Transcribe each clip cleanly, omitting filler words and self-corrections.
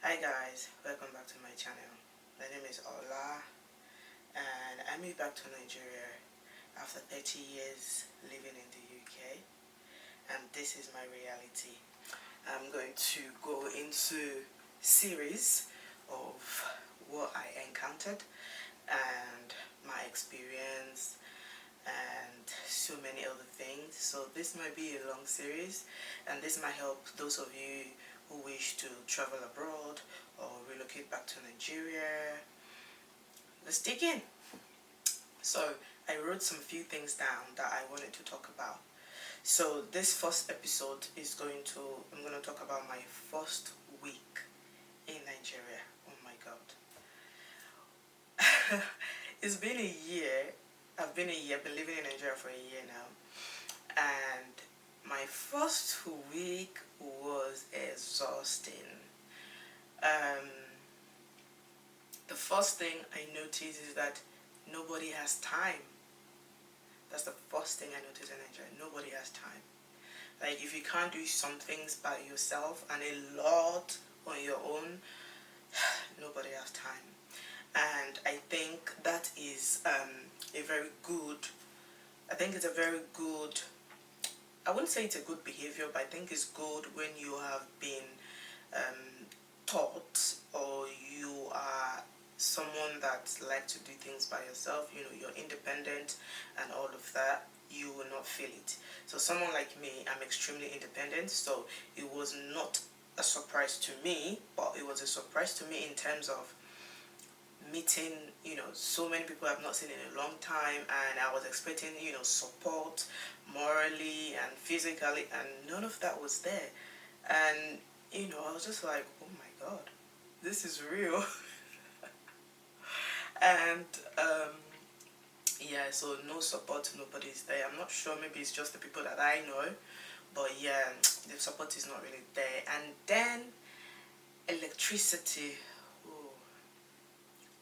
Hi guys, welcome back to my channel. My name is Ola and I moved back to Nigeria after 30 years living in the UK, and this is my reality. I'm going to go into series of what I encountered and my experience and so many other things. So this might be a long series, and this might help those of you who wish to travel abroad or relocate back to Nigeria. Let's dig in. So I wrote some few things down that I wanted to talk about. So this first episode is I'm going to talk about my first week in Nigeria. Oh my god. It's been a year. I've been living in Nigeria for a year now. And my first week was exhausting. The first thing I noticed is that nobody has time. That's the first thing I noticed in Nigeria. Nobody has time. Like, if you can't do some things by yourself and a lot on your own, nobody has time. And I think that is a very good, I think it's a very good, I wouldn't say it's a good behavior, but I think it's good when you have been taught, or you are someone that likes to do things by yourself, you're independent and all of that, you will not feel it. So someone like me, I'm extremely independent, so it was not a surprise to me, but it was a surprise to me in terms of meeting, so many people I've not seen in a long time, and I was expecting, support morally and physically, and none of that was there. And, I was just like, oh my god, this is real. And, yeah, so no support, nobody's there. I'm not sure, maybe it's just the people that I know, but yeah, the support is not really there. And then, electricity.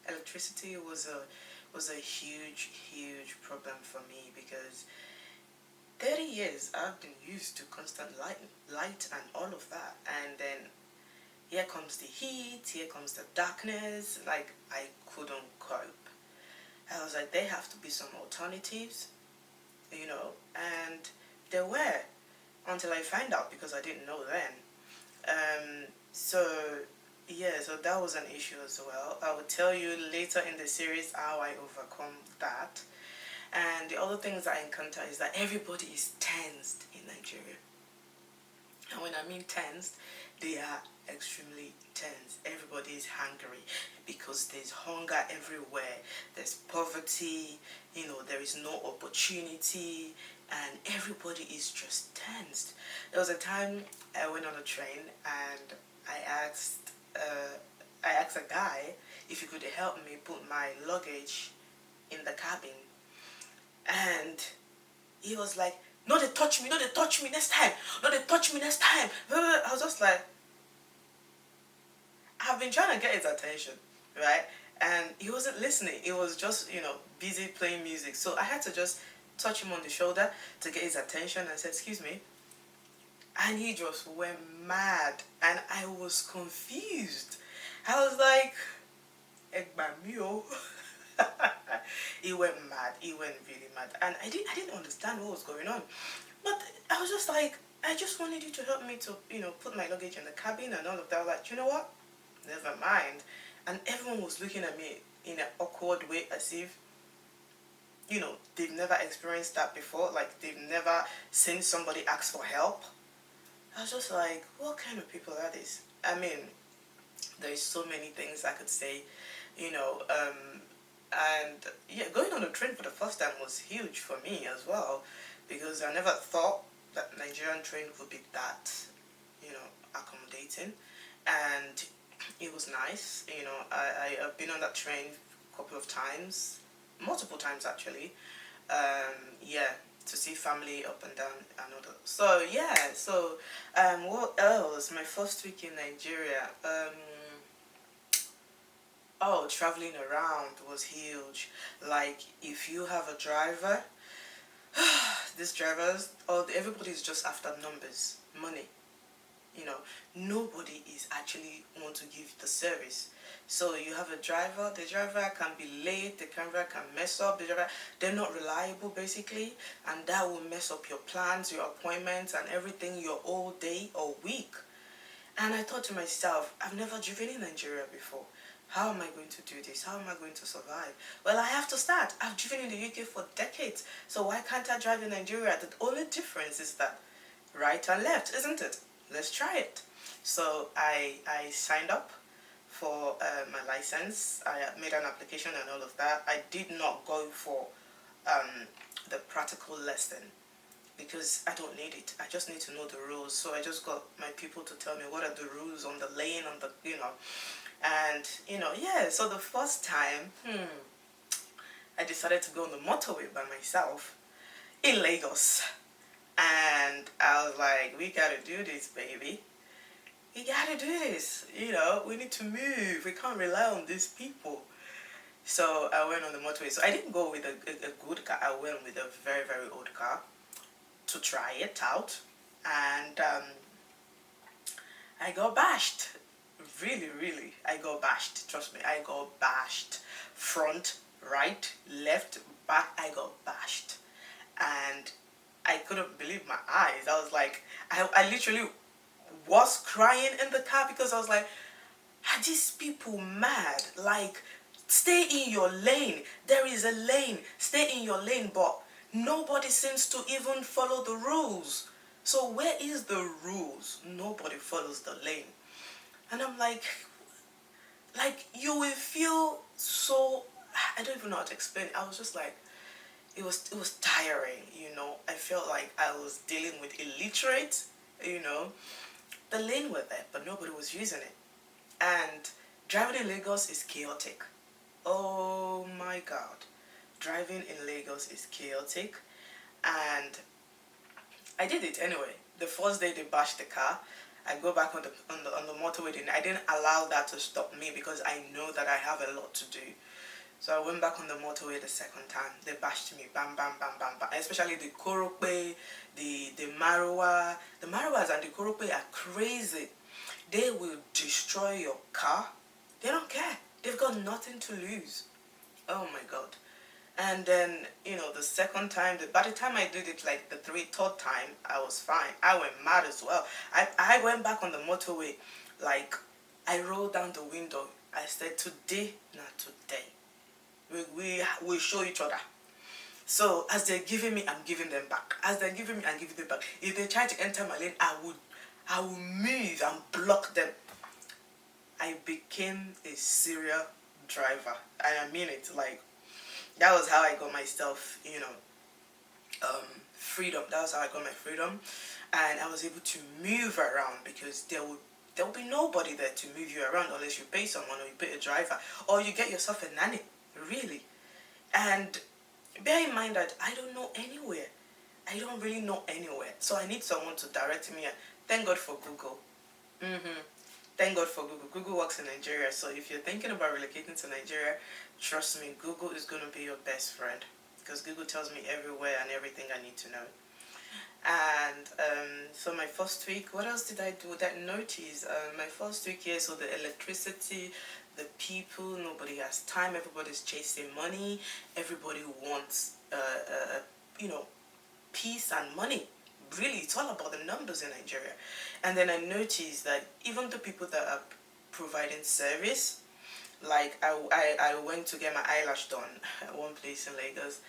Electricity was a huge problem for me, because 30 years I've been used to constant light and all of that, and then here comes the heat, here comes the darkness. Like, I couldn't cope. I was like, there have to be some alternatives, and there were, until I found out, because I didn't know then. So yeah, so that was an issue as well. I will tell you later in the series how I overcome that. And the other things I encounter is that everybody is tensed in Nigeria. And when I mean tensed, they are extremely tense. Everybody is hungry because there's hunger everywhere. There's poverty, there is no opportunity, and everybody is just tensed. There was a time I went on a train, and I asked a guy if he could help me put my luggage in the cabin, and he was like, no, they touch me, no, they touch me next time, no, they touch me next time. I was just like, I've been trying to get his attention, right? And he wasn't listening. He was just, busy playing music. So I had to just touch him on the shoulder to get his attention and said, excuse me. And he just went mad, and I was confused. I was like, Egbamio. He went mad. He went really mad. And I didn't understand what was going on. But I was just like, I just wanted you to help me to, put my luggage in the cabin and all of that. I was like, you know what? Never mind. And everyone was looking at me in an awkward way, as if, they've never experienced that before. Like, they've never seen somebody ask for help. I was just like, what kind of people are these? I mean, there's so many things I could say, and yeah, going on a train for the first time was huge for me as well, because I never thought that Nigerian train would be that, accommodating, and it was nice. I've been on that train a couple of times, multiple times actually. Yeah, to see family up and down and all that. So yeah, what else? My first week in Nigeria. Oh, traveling around was huge. Like, if you have a driver, these drivers, everybody is just after numbers, money. Nobody is actually want to give the service. So you have a driver, the driver can be late, the driver can mess up, they're not reliable basically, and that will mess up your plans, your appointments, and everything your whole day or week. And I thought to myself, I've never driven in Nigeria before. How am I going to do this? How am I going to survive? Well, I have to start. I've driven in the UK for decades, so why can't I drive in Nigeria? The only difference is that right and left, isn't it? Let's try it. So I signed up for my license. I made an application and all of that. I did not go for the practical lesson because I don't need it. I just need to know the rules. So I just got my people to tell me what are the rules on the lane, on the, and, yeah. So the first time, I decided to go on the motorway by myself in Lagos. And I was like, we gotta do this, baby. We gotta do this. We need to move. We can't rely on these people. So I went on the motorway. So I didn't go with a good car. I went with a very, very old car to try it out. And I got bashed. Really, really. I got bashed. Trust me, I got bashed. Front, right, left, back, I got bashed. And I couldn't believe my eyes. I was like, I literally was crying in the car because I was like, are these people mad? Like, stay in your lane. There is a lane. Stay in your lane, but nobody seems to even follow the rules. So where is the rules? Nobody follows the lane. And I'm like you will feel so, I don't even know how to explain it. I was just like, it was tiring, I felt like I was dealing with illiterates, The lane were there, but nobody was using it. And driving in Lagos is chaotic. Oh my God. Driving in Lagos is chaotic. And I did it anyway. The first day they bashed the car, I go back on the motorway, and I didn't allow that to stop me because I know that I have a lot to do. So I went back on the motorway the second time. They bashed me, bam, bam, bam, bam, bam. Especially the Korope, the Marwa. The Marwas and the Korope are crazy. They will destroy your car. They don't care. They've got nothing to lose. Oh my God. And then, the second time, by the time I did it like the third time, I was fine. I went mad as well. I went back on the motorway, like, I rolled down the window. I said, today, not today. We show each other. So as they're giving me, I'm giving them back. As they're giving me, I'm giving them back. If they try to enter my lane, I will move and block them. I became a serial driver. I mean it. Like, that was how I got myself, freedom. That was how I got my freedom. And I was able to move around because there will be nobody there to move you around unless you pay someone or you pay a driver or you get yourself a nanny, really. And bear in mind that I don't know anywhere. I don't really know anywhere. So I need someone to direct me. Thank God for Google. Thank God for Google. Google works in Nigeria. So if you're thinking about relocating to Nigeria, trust me, Google is going to be your best friend. Because Google tells me everywhere and everything I need to know. And so my first week, what else did I do that notice? My first week here, so the electricity, the people, nobody has time, everybody's chasing money, everybody wants, peace and money. Really, it's all about the numbers in Nigeria. And then I noticed that even the people that are providing service, like I went to get my eyelash done at one place in Lagos,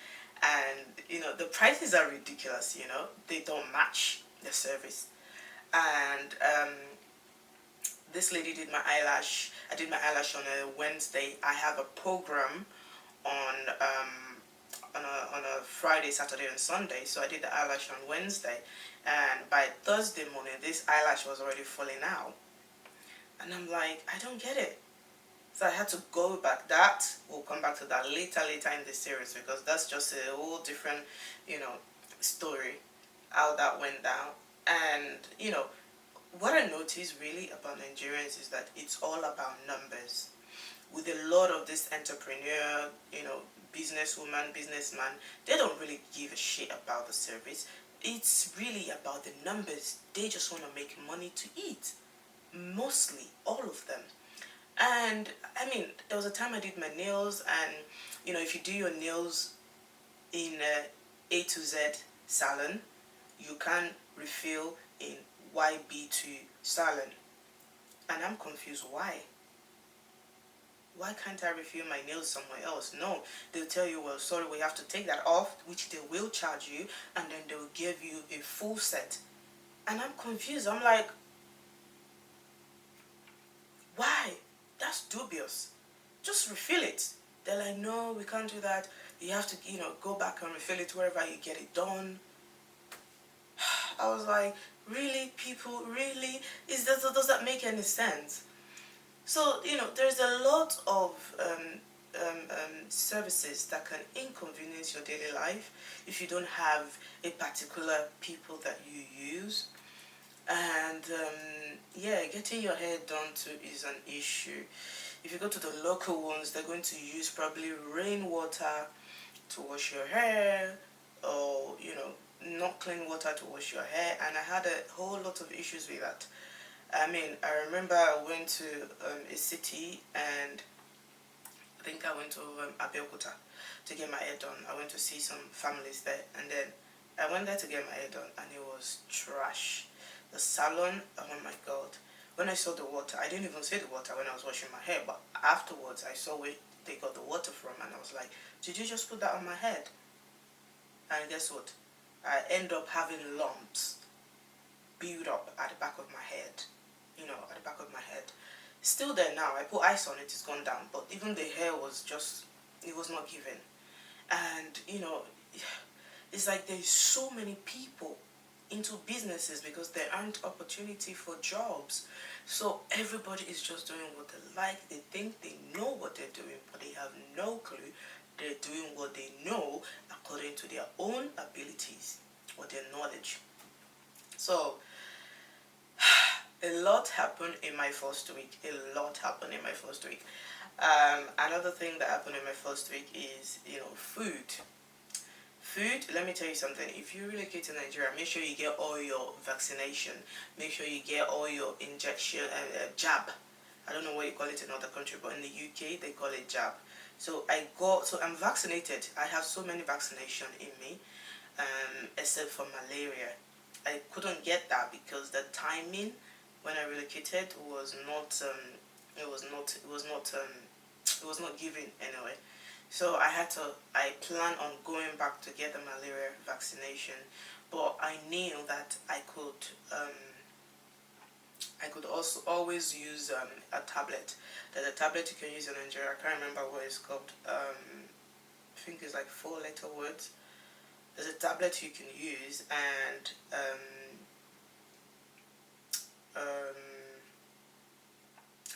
and the prices are ridiculous. They don't match the service. And this lady did my eyelash. I did my eyelash on a Wednesday. I have a program on a Friday, Saturday, and Sunday. So I did the eyelash on Wednesday, and by Thursday morning, this eyelash was already falling out. And I'm like, I don't get it. So I had to go back. We'll come back to that later in the series because that's just a whole different, story, how that went down. And, what I noticed really about Nigerians is that it's all about numbers. With a lot of this entrepreneur, businesswoman, businessman, they don't really give a shit about the service. It's really about the numbers. They just want to make money to eat. mostly all of them. And I mean, there was a time I did my nails, and if you do your nails in A to Z salon, you can refill in YB2 salon. And I'm confused, why? Why can't I refill my nails somewhere else? No, they'll tell you, well, sorry, we have to take that off, which they will charge you, and then they'll give you a full set. And I'm confused. I'm like, why? That's dubious. Just refill it. They're like, no, we can't do that. You have to, go back and refill it wherever you get it done. I was like, really, people, really? Does that make any sense? So, there's a lot of services that can inconvenience your daily life if you don't have a particular people that you use. And yeah, getting your hair done too is an issue. If you go to the local ones, they're going to use probably rainwater to wash your hair, or not clean water to wash your hair. And I had a whole lot of issues with that. I mean, I remember I went to a city, and I think I went to Abeokuta to get my hair done. I went to see some families there, and then I went there to get my hair done, and it was trash. The salon, oh my god. When I saw the water, I didn't even see the water when I was washing my hair, but afterwards I saw where they got the water from, and I was like, did you just put that on my head? And guess what? I end up having lumps build up at the back of my head. At the back of my head. Still there now. I put ice on it, it's gone down. But even the hair was just, it was not given. And, it's like there's so many people into businesses because there aren't opportunity for jobs. So everybody is just doing what they like. They think they know what they're doing, but they have no clue. They're doing what they know according to their own abilities or their knowledge. So a lot happened in my first week. Another thing that happened in my first week is, food. Food, let me tell you something. If you relocate to Nigeria, make sure you get all your vaccination. Make sure you get all your injection, jab. I don't know what you call it in other countries, but in the UK, they call it jab. So I'm vaccinated. I have so many vaccination in me, except for malaria. I couldn't get that because the timing when I relocated was not given anyway. So I plan on going back to get the malaria vaccination, but I knew that I could also always use a tablet. There's a tablet you can use in Nigeria. I can't remember what it's called. I think it's like 4-letter words. There's a tablet you can use, and I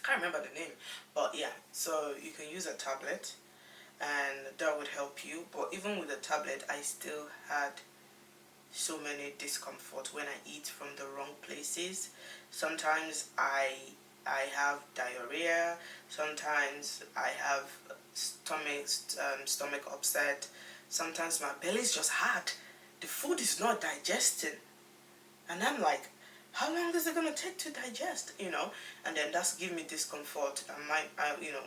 can't remember the name, but yeah, so you can use a tablet, and that would help you. But even with the tablet, I still had so many discomfort when I eat from the wrong places. Sometimes I have diarrhea. Sometimes I have stomach upset. Sometimes my belly is just hard. The food is not digesting, and I'm like, how long is it gonna take to digest? And then that's give me discomfort.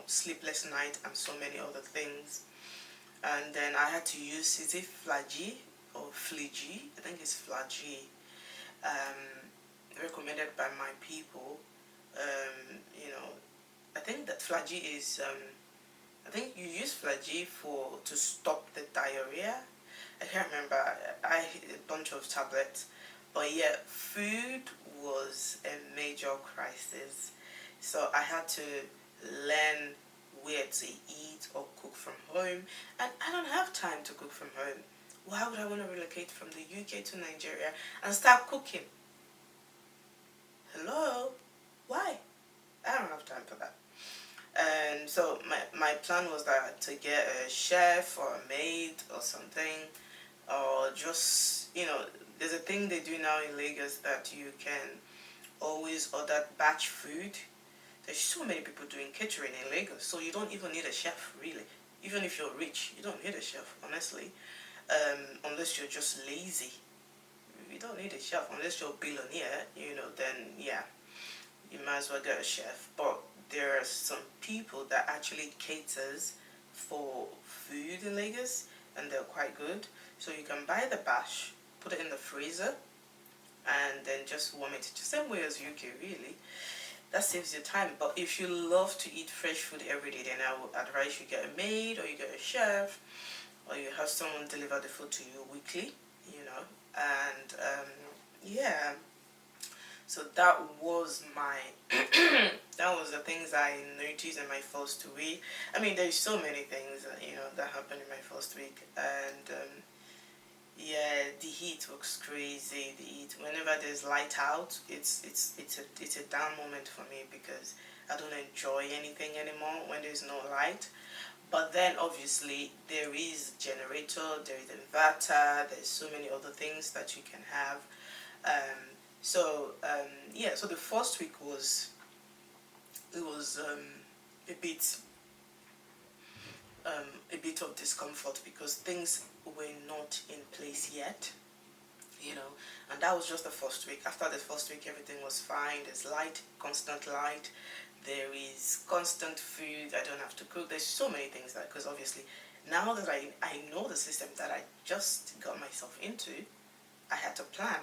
Sleepless night and so many other things. And then I had to use, is it Flagy or Flagy? I think it's Flagy. Recommended by my people. I think that Flagy is. I think you use Flagy to stop the diarrhea. I can't remember. I hit a bunch of tablets. But yeah, food was a major crisis. So I had to learn where to eat or cook from home. And I don't have time to cook from home. Why would I want to relocate from the UK to Nigeria and start cooking? Hello? Why? I don't have time for that. And so my plan was that to get a chef or a maid or something, or just, there's a thing they do now in Lagos that you can always order batch food. There's so many people doing catering in Lagos, so you don't even need a chef, really. Even if you're rich, you don't need a chef, honestly. Unless you're just lazy. You don't need a chef unless you're a billionaire, then yeah, you might as well get a chef. But there are some people that actually caters for food in Lagos, and they're quite good. So you can buy the bash, put it in the freezer, and then just warm it. Just same way as UK, really. That saves you time. But if you love to eat fresh food every day, then I would advise you get a maid, or you get a chef, or you have someone deliver the food to you weekly, you know. And yeah, so that was my that was the things I noticed in my first week. I mean, there's so many things that happened in my first week, and yeah, the heat was crazy. The heat. Whenever there's light out, it's a down moment for me because I don't enjoy anything anymore when there's no light. But then obviously there is generator, there is inverter, there's so many other things that you can have. Yeah, so the first week was a bit a bit of discomfort because things were not in place yet, and that was just the first week. After the first week, everything was fine. There's light, constant light. There is constant food. I don't have to cook. There's so many things that, because obviously now that I know the system that I just got myself into, I had to plan.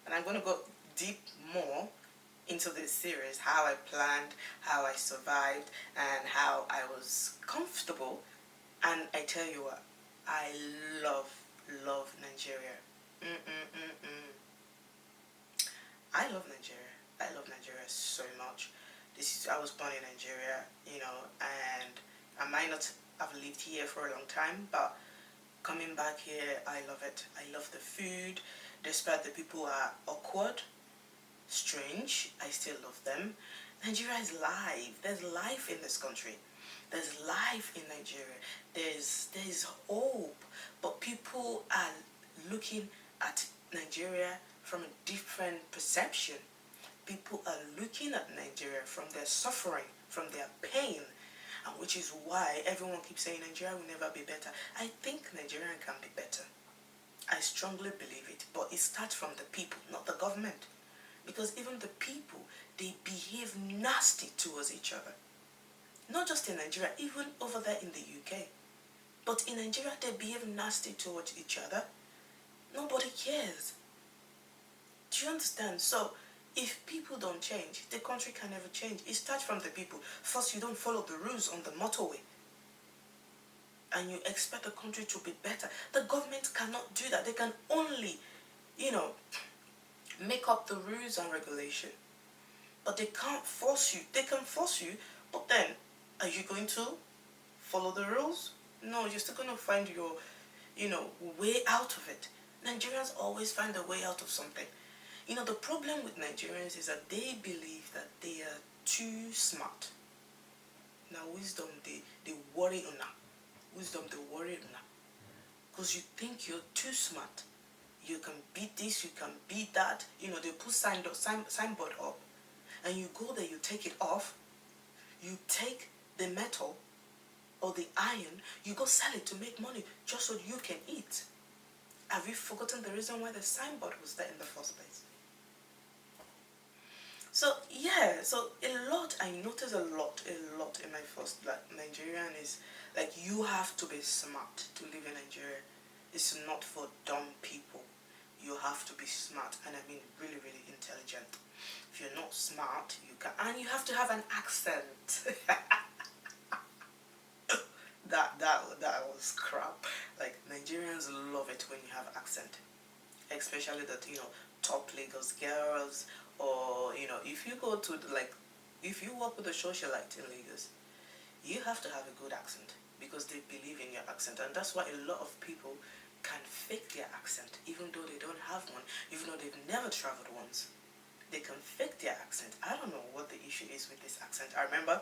And I'm going to go deep more into this series, how I planned, how I survived, and how I was comfortable. And I tell you what, I love Nigeria. Mm-mm-mm-mm. I love Nigeria. I love Nigeria so much. I was born in Nigeria, and I might not have lived here for a long time, but coming back here, I love it. I love the food. Despite the people are awkward, strange, I still love them. Nigeria is live. There's life in this country. There's life in Nigeria. There's hope. But people are looking at Nigeria from a different perception. People are looking at Nigeria from their suffering, from their pain, and which is why everyone keeps saying Nigeria will never be better. I think Nigeria can be better. I strongly believe it, but it starts from the people, not the government. Because even the people, they behave nasty towards each other. Not just in Nigeria, even over there in the UK. But in Nigeria, they behave nasty towards each other. Nobody cares. Do you understand? So, if people don't change, the country can never change. It starts from the people. First, you don't follow the rules on the motorway, and you expect the country to be better. The government cannot do that. They can only, make up the rules and regulation. But they can't force you. They can force you, but then, are you going to follow the rules? No, you're still going to find your, way out of it. Nigerians always find a way out of something. The problem with Nigerians is that they believe that they are too smart. Now, wisdom, they worry enough. Wisdom, they worry enough. Because you think you're too smart. You can beat this, you can beat that. They put signboard up. And you go there, you take it off. You take the metal or the iron, you go sell it to make money just so you can eat. Have you forgotten the reason why the signboard was there in the first place? So yeah, I noticed a lot in my first, Nigerian is, you have to be smart to live in Nigeria. It's not for dumb people. You have to be smart, and I mean really, really intelligent. If you're not smart, and you have to have an accent. that was crap. Nigerians love it when you have accent, especially that top Lagos girls, or if you go to if you work with a socialite in Lagos, you have to have a good accent because they believe in your accent, and that's why a lot of people can fake their accent even though they don't have one, even though they've never traveled once. They can fake their accent. I don't know what the issue is with this accent. I remember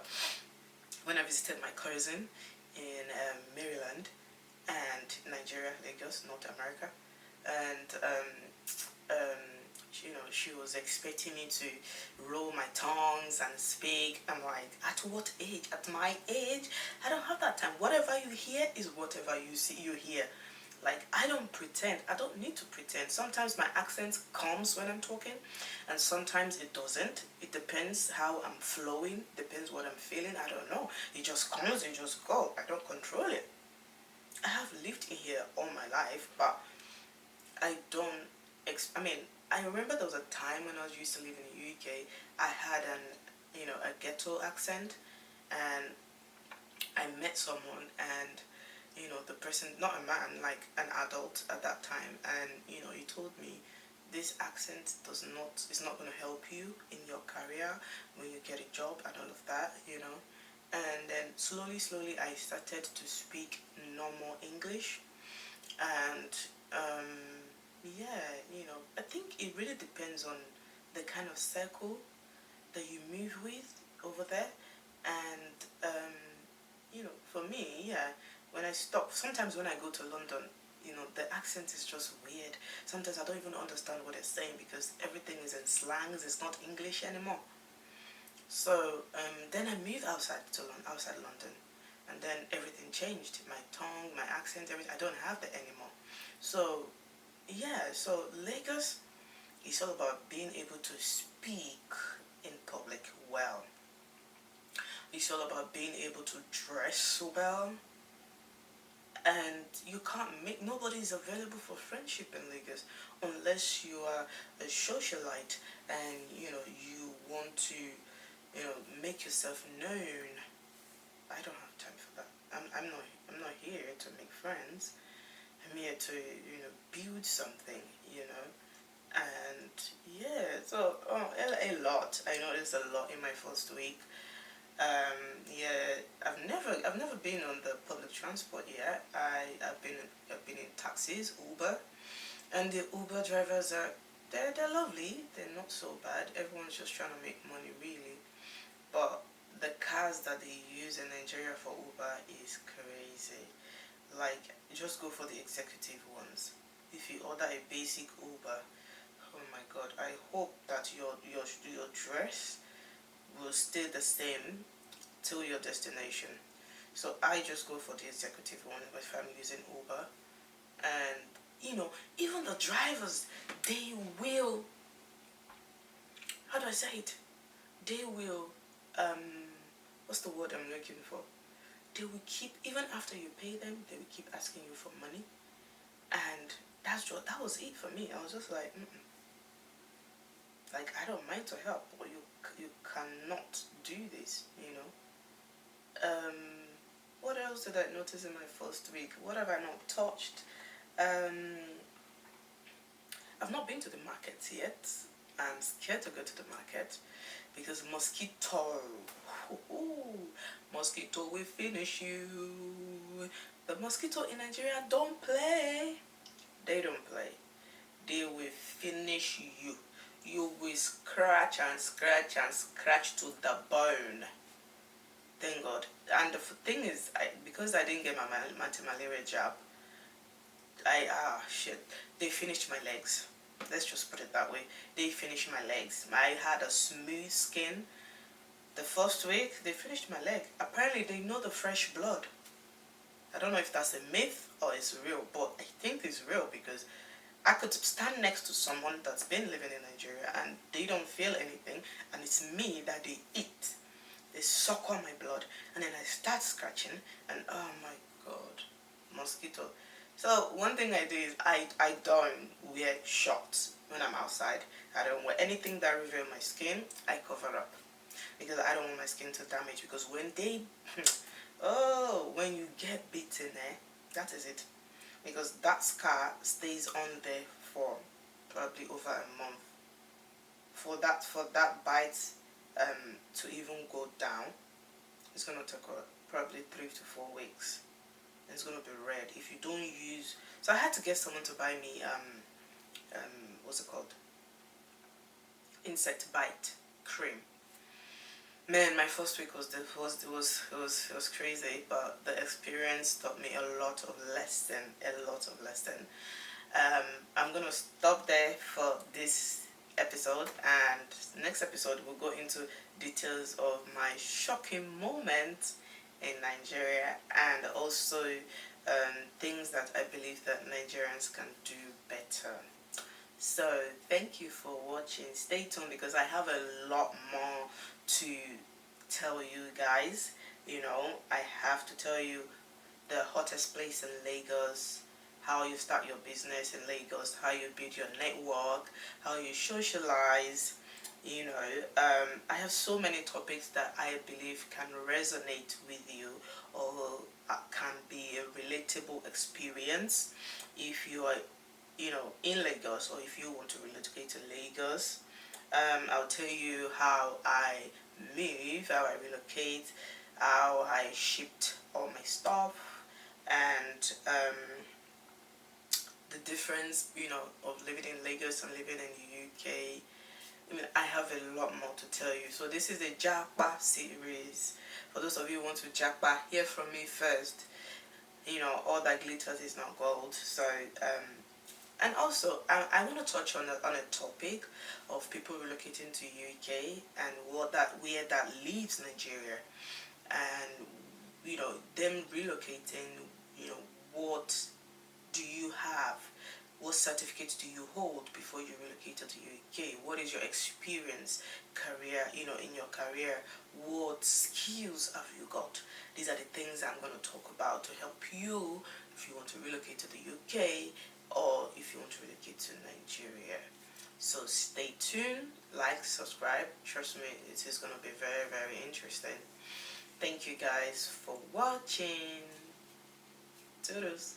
when I visited my cousin in Maryland and Nigeria, Lagos, North America, and she was expecting me to roll my tongues and speak. I'm like, at what age? At my age, I don't have that time. Whatever you hear is whatever you see, you hear. Like, I don't pretend. I don't need to pretend. Sometimes my accent comes when I'm talking, and sometimes it doesn't. It depends how I'm flowing, depends what I'm feeling. I don't know. It just comes, it just goes. I don't control it. I have lived in here all my life, but I don't. I mean, I remember there was a time when I was used to live in the UK. I had a ghetto accent, and I met someone, and the person, not a man, like an adult at that time, and he told me this accent is not going to help you in your career when you get a job and all of that. And then slowly I started to speak normal English, and yeah, I think it really depends on the kind of circle that you move with over there. And for me, yeah, when I stop, sometimes when I go to London, the accent is just weird. Sometimes I don't even understand what they're saying because everything is in slangs. It's not English anymore. So then I moved outside London, and then everything changed. My tongue, my accent, everything. I don't have that anymore. So yeah, so Lagos is all about being able to speak in public well. It's all about being able to dress well, and you can't make nobody is available for friendship in Lagos unless you are a socialite, and you want to make yourself known. I don't have time for that. I'm not here to make friends. I'm here to build something, and yeah. So a lot. I noticed a lot in my first week. Yeah, I've never been on the public transport yet. I've been in taxis, Uber, and the Uber drivers they're lovely. They're not so bad. Everyone's just trying to make money really. But the cars that they use in Nigeria for Uber is crazy. Like, just go for the executive ones. If you order a basic Uber, oh my God, I hope that your dress will stay the same till your destination. So I just go for the executive one if I'm using Uber. And even the drivers, they will, how do I say it? They will, um, what's the word I'm looking for? They will keep, even after you pay them, they will keep asking you for money. And that was it for me. I was just like, like, I don't mind to help, but you cannot do this. Um, what else did I notice in my first week? What have I not touched? Um, I've not been to the market yet. I'm scared to go to the market because mosquito. Ooh, mosquito will finish you. The mosquito in Nigeria don't play. They don't play. They will finish you. You will scratch and scratch and scratch to the bone. Thank God. And the thing is, because I didn't get my anti-malaria jab, shit. They finished my legs. Let's just put it that way. They finished my legs. I had a smooth skin. The first week, they finished my leg. Apparently, they know the fresh blood. I don't know if that's a myth or it's real, but I think it's real because I could stand next to someone that's been living in Nigeria and they don't feel anything, and it's me that they eat. They suck on my blood, and then I start scratching, and oh my God, mosquito. So one thing I do is I don't wear shorts when I'm outside. I don't wear anything that reveals my skin. I cover up because I don't want my skin to damage. Because when they, when you get bitten, that is it. Because that scar stays on there for probably over a month. For that bite to even go down, it's gonna take probably 3 to 4 weeks. It's gonna be red if you don't use. So I had to get someone to buy me what's it called? Insect bite cream. Man, my first week was crazy, but the experience taught me a lot of lesson. I'm gonna stop there for this episode, and next episode we'll go into details of my shocking moment in Nigeria, and also things that I believe that Nigerians can do better. So thank you for watching. Stay tuned because I have a lot more to tell you guys. I have to tell you the hottest place in Lagos, how you start your business in Lagos, how you build your network, how you socialize. I have so many topics that I believe can resonate with you, or can be a relatable experience if you are, in Lagos, or if you want to relocate to Lagos. I'll tell you how I move, how I relocate, how I shipped all my stuff, and the difference, of living in Lagos and living in the UK. I have a lot more to tell you. So this is the Japa series. For those of you who want to Japa, hear from me first. All that glitters is not gold. So, and also, I want to touch on a topic of people relocating to UK and where that leaves Nigeria, and them relocating. What do you have? What certificates do you hold before you relocated to UK? What is your experience, career, in your career? What skills have you got? These are the things I'm going to talk about to help you if you want to relocate to the UK or if you want to relocate to Nigeria. So stay tuned, like, subscribe. Trust me, it is going to be very, very interesting. Thank you guys for watching. Toodles.